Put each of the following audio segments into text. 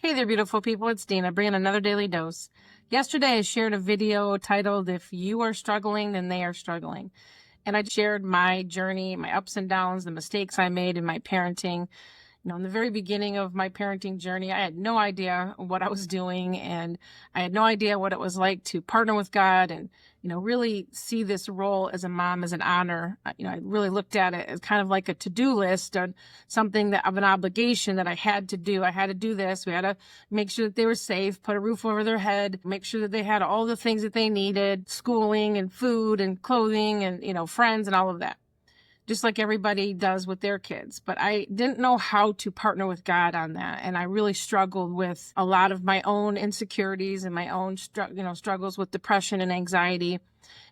Hey there, beautiful people. It's Dina bringing another daily dose. Yesterday, I shared a video titled, If You Are Struggling, Then They Are Struggling. And I shared my journey, my ups and downs, the mistakes I made in my parenting. In the very beginning of my parenting journey, I had no idea what I was doing, and I had no idea what it was like to partner with God and, really see this role as a mom as an honor. I really looked at it as kind of like a to-do list or something of an obligation that I had to do. I had to do this. We had to make sure that they were safe, put a roof over their head, make sure that they had all the things that they needed, schooling and food and clothing and, friends and all of that, just like everybody does with their kids. But I didn't know how to partner with God on that. And I really struggled with a lot of my own insecurities and my own struggles with depression and anxiety.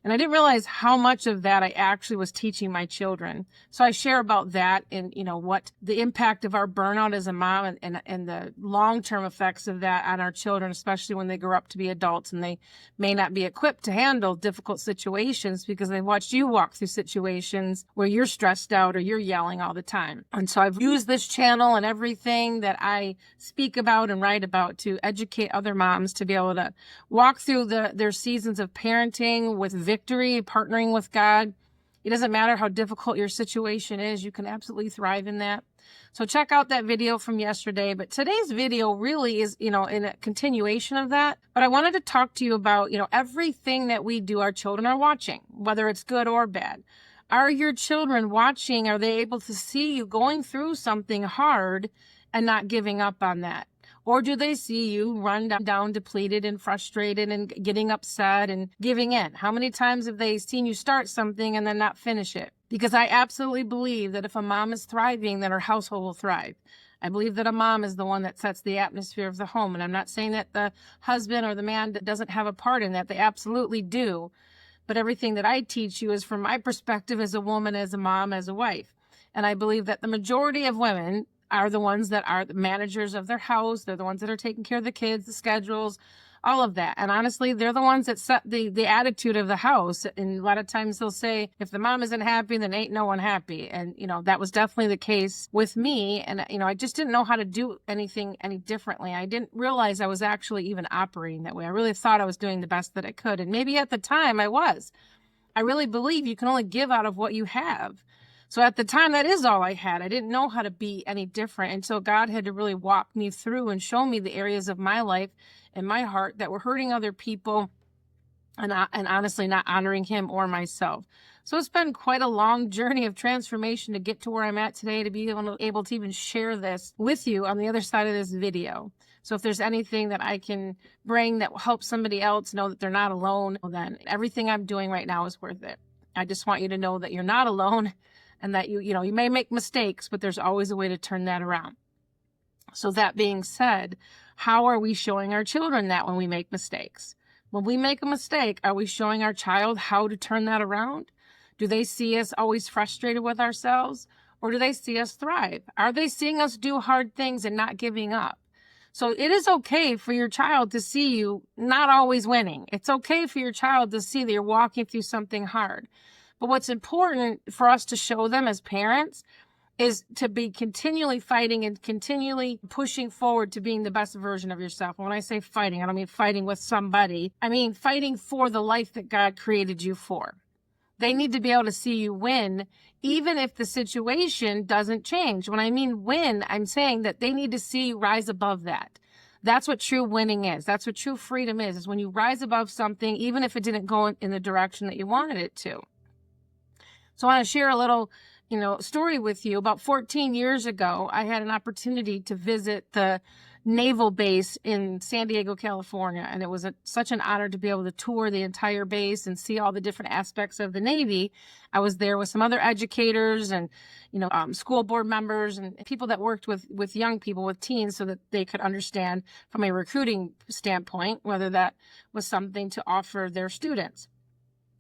And I didn't realize how much of that I actually was teaching my children. So I share about that and, what the impact of our burnout as a mom and the long-term effects of that on our children, especially when they grow up to be adults and they may not be equipped to handle difficult situations because they've watched you walk through situations where you're stressed out or you're yelling all the time. And so I've used this channel and everything that I speak about and write about to educate other moms to be able to walk through their seasons of parenting with victory, partnering with God. It doesn't matter how difficult your situation is. You can absolutely thrive in that. So check out that video from yesterday. But today's video really is, in a continuation of that. But I wanted to talk to you about, everything that we do, our children are watching, whether it's good or bad. Are your children watching? Are they able to see you going through something hard and not giving up on that? Or do they see you run down depleted and frustrated and getting upset and giving in? How many times have they seen you start something and then not finish it? Because I absolutely believe that if a mom is thriving, then her household will thrive. I believe that a mom is the one that sets the atmosphere of the home. And I'm not saying that the husband or the man doesn't have a part in that. They absolutely do. But everything that I teach you is from my perspective as a woman, as a mom, as a wife. And I believe that the majority of women are the ones that are the managers of their house. They're the ones that are taking care of the kids, the schedules, all of that. And honestly, they're the ones that set the attitude of the house. And a lot of times they'll say, if the mom isn't happy, then ain't no one happy. And, that was definitely the case with me. And, I just didn't know how to do anything any differently. I didn't realize I was actually even operating that way. I really thought I was doing the best that I could. And maybe at the time I was. I really believe you can only give out of what you have. So at the time, that is all I had. I didn't know how to be any different until God had to really walk me through and show me the areas of my life and my heart that were hurting other people and honestly not honoring Him or myself. So it's been quite a long journey of transformation to get to where I'm at today, to be able to even share this with you on the other side of this video. So if there's anything that I can bring that will help somebody else know that they're not alone, then everything I'm doing right now is worth it. I just want you to know that you're not alone. And that you may make mistakes, but there's always a way to turn that around. So that being said, how are we showing our children that when we make mistakes? When we make a mistake, are we showing our child how to turn that around? Do they see us always frustrated with ourselves? Or do they see us thrive? Are they seeing us do hard things and not giving up? So it is okay for your child to see you not always winning. It's okay for your child to see that you're walking through something hard. But what's important for us to show them as parents is to be continually fighting and continually pushing forward to being the best version of yourself. And when I say fighting, I don't mean fighting with somebody. I mean fighting for the life that God created you for. They need to be able to see you win, even if the situation doesn't change. When I mean win, I'm saying that they need to see you rise above that. That's what true winning is. That's what true freedom is when you rise above something, even if it didn't go in the direction that you wanted it to. So I want to share a little, story with you. About 14 years ago, I had an opportunity to visit the naval base in San Diego, California. And it was such an honor to be able to tour the entire base and see all the different aspects of the Navy. I was there with some other educators and, school board members and people that worked with young people, with teens, so that they could understand from a recruiting standpoint whether that was something to offer their students.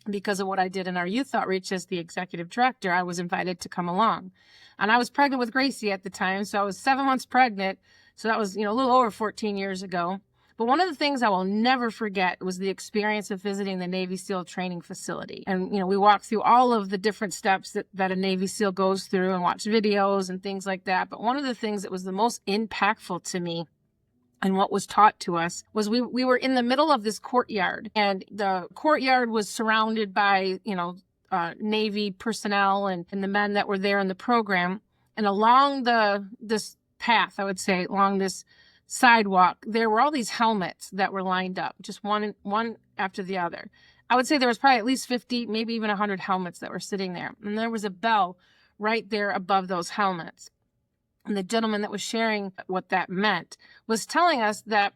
Because of what I did in our youth outreach as the executive director, I was invited to come along. And I was pregnant with Gracie at the time, so I was 7 months pregnant. So that was, a little over 14 years ago. But one of the things I will never forget was the experience of visiting the Navy SEAL training facility. And, we walked through all of the different steps that a Navy SEAL goes through and watched videos and things like that. But one of the things that was the most impactful to me And what was taught to us was we were in the middle of this courtyard, and the courtyard was surrounded by, Navy personnel and the men that were there in the program. And along this path, I would say, along this sidewalk, there were all these helmets that were lined up, just one after the other. I would say there was probably at least 50, maybe even 100 helmets that were sitting there. And there was a bell right there above those helmets. And the gentleman that was sharing what that meant was telling us that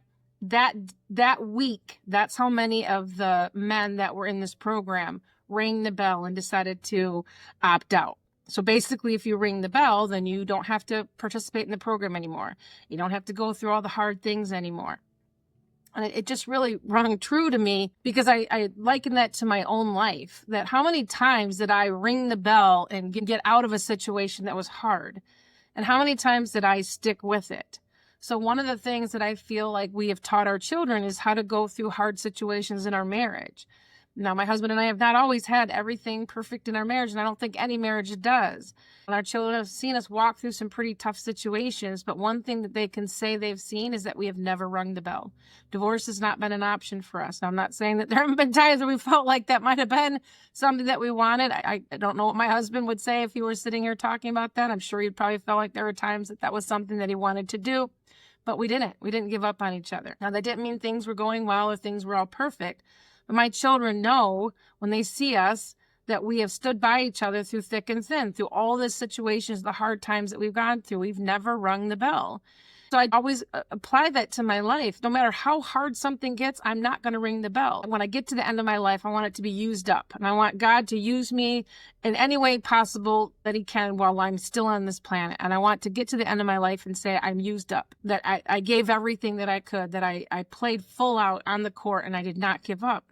week, that's how many of the men that were in this program rang the bell and decided to opt out. So basically, if you ring the bell, then you don't have to participate in the program anymore. You don't have to go through all the hard things anymore. And it just really rung true to me, because I liken that to my own life, that how many times did I ring the bell and get out of a situation that was hard? And how many times did I stick with it? So one of the things that I feel like we have taught our children is how to go through hard situations in our marriage. Now, my husband and I have not always had everything perfect in our marriage, and I don't think any marriage does. And our children have seen us walk through some pretty tough situations, but one thing that they can say they've seen is that we have never rung the bell. Divorce has not been an option for us. Now, I'm not saying that there haven't been times where we felt like that might have been something that we wanted. I don't know what my husband would say if he were sitting here talking about that. I'm sure he'd probably felt like there were times that was something that he wanted to do, but we didn't. We didn't give up on each other. Now, that didn't mean things were going well or things were all perfect. But my children know when they see us that we have stood by each other through thick and thin, through all the situations, the hard times that we've gone through. We've never rung the bell. So I always apply that to my life. No matter how hard something gets, I'm not going to ring the bell. When I get to the end of my life, I want it to be used up. And I want God to use me in any way possible that he can while I'm still on this planet. And I want to get to the end of my life and say I'm used up, that I gave everything that I could, that I played full out on the court and I did not give up.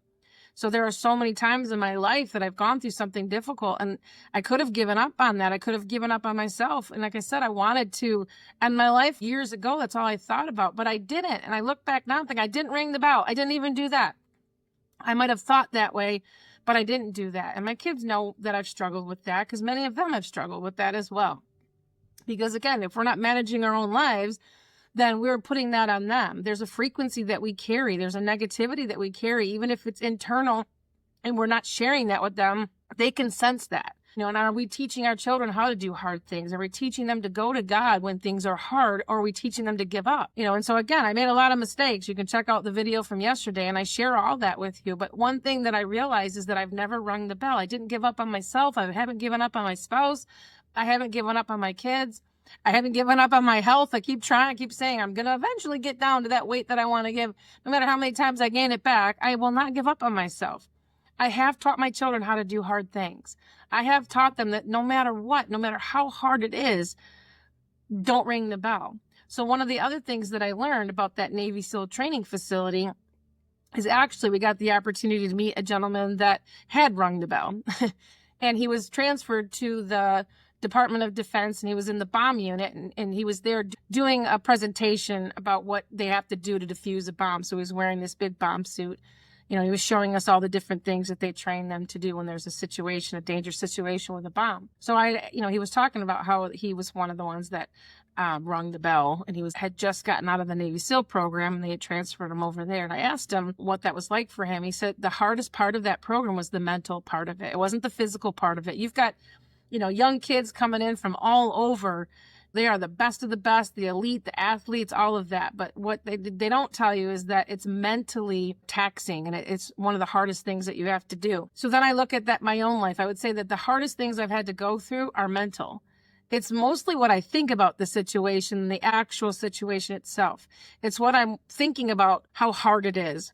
So there are so many times in my life that I've gone through something difficult, and I could have given up on that. I could have given up on myself. And like I said, I wanted to end my life years ago. That's all I thought about, but I didn't. And I look back now and think I didn't ring the bell. I didn't even do that. I might have thought that way, but I didn't do that. And my kids know that I've struggled with that, because many of them have struggled with that as well. Because again, if we're not managing our own lives, then we're putting that on them. There's a frequency that we carry. There's a negativity that we carry, even if it's internal and we're not sharing that with them, they can sense that. And are we teaching our children how to do hard things? Are we teaching them to go to God when things are hard, or are we teaching them to give up? And so again, I made a lot of mistakes. You can check out the video from yesterday and I share all that with you. But one thing that I realized is that I've never rung the bell. I didn't give up on myself. I haven't given up on my spouse. I haven't given up on my kids. I haven't given up on my health. I keep trying. I keep saying I'm going to eventually get down to that weight that I want to give. No matter how many times I gain it back, I will not give up on myself. I have taught my children how to do hard things. I have taught them that no matter what, no matter how hard it is, don't ring the bell. So one of the other things that I learned about that Navy SEAL training facility is actually we got the opportunity to meet a gentleman that had rung the bell. And he was transferred to the Department of Defense, and he was in the bomb unit, and he was there doing a presentation about what they have to do to defuse a bomb. So he was wearing this big bomb suit. He was showing us all the different things that they train them to do when there's a situation, a dangerous situation with a bomb. So he was talking about how he was one of the ones that rung the bell, and he had just gotten out of the Navy SEAL program, and they had transferred him over there. And I asked him what that was like for him. He said the hardest part of that program was the mental part of it. It wasn't the physical part of it. You've got young kids coming in from all over. They are the best of the best, the elite, the athletes, all of that. But what they don't tell you is that it's mentally taxing, and it's one of the hardest things that you have to do. So then I look at that my own life. I would say that the hardest things I've had to go through are mental. It's mostly what I think about the situation, the actual situation itself. It's what I'm thinking about, how hard it is,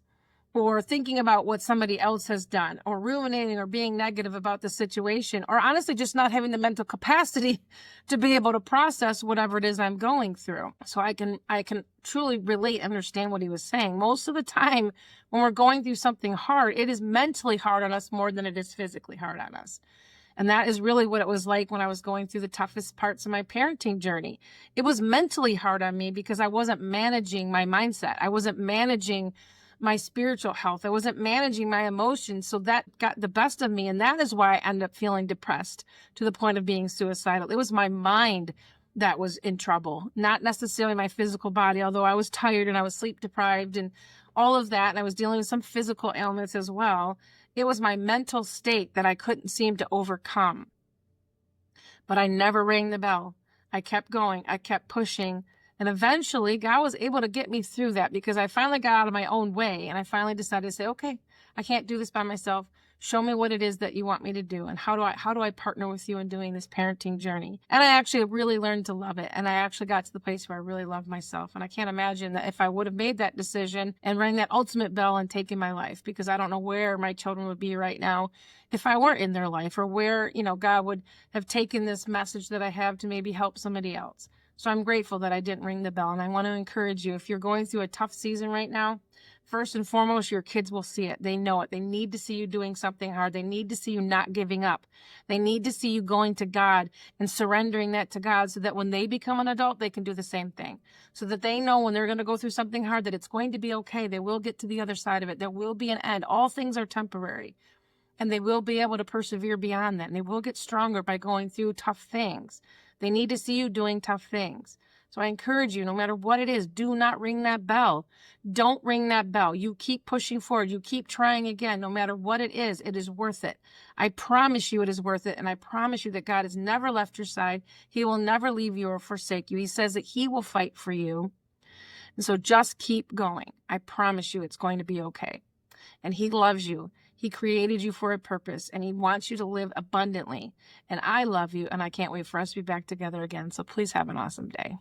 or thinking about what somebody else has done, or ruminating or being negative about the situation, or honestly just not having the mental capacity to be able to process whatever it is I'm going through. So I can truly relate and understand what he was saying. Most of the time when we're going through something hard, it is mentally hard on us more than it is physically hard on us. And that is really what it was like when I was going through the toughest parts of my parenting journey. It was mentally hard on me because I wasn't managing my mindset. I wasn't managing my spiritual health. I wasn't managing my emotions. So that got the best of me. And that is why I ended up feeling depressed to the point of being suicidal. It was my mind that was in trouble, not necessarily my physical body, although I was tired and I was sleep deprived and all of that. And I was dealing with some physical ailments as well. It was my mental state that I couldn't seem to overcome. But I never rang the bell. I kept going. I kept pushing. And eventually God was able to get me through that, because I finally got out of my own way. And I finally decided to say, okay, I can't do this by myself. Show me what it is that you want me to do. And how do I partner with you in doing this parenting journey? And I actually really learned to love it. And I actually got to the place where I really love myself. And I can't imagine that if I would have made that decision and rang that ultimate bell and taken my life, because I don't know where my children would be right now if I weren't in their life, or where, God would have taken this message that I have to maybe help somebody else. So I'm grateful that I didn't ring the bell. And I want to encourage you, if you're going through a tough season right now, first and foremost, your kids will see it. They know it. They need to see you doing something hard. They need to see you not giving up. They need to see you going to God and surrendering that to God, so that when they become an adult, they can do the same thing. So that they know when they're going to go through something hard, that it's going to be okay. They will get to the other side of it. There will be an end. All things are temporary. And they will be able to persevere beyond that. And they will get stronger by going through tough things. They need to see you doing tough things. So I encourage you, no matter what it is, do not ring that bell. Don't ring that bell. You keep pushing forward. You keep trying again. No matter what it is worth it. I promise you it is worth it. And I promise you that God has never left your side. He will never leave you or forsake you. He says that He will fight for you. And so just keep going. I promise you it's going to be okay. And He loves you. He created you for a purpose, and He wants you to live abundantly. And I love you, and I can't wait for us to be back together again. So please have an awesome day.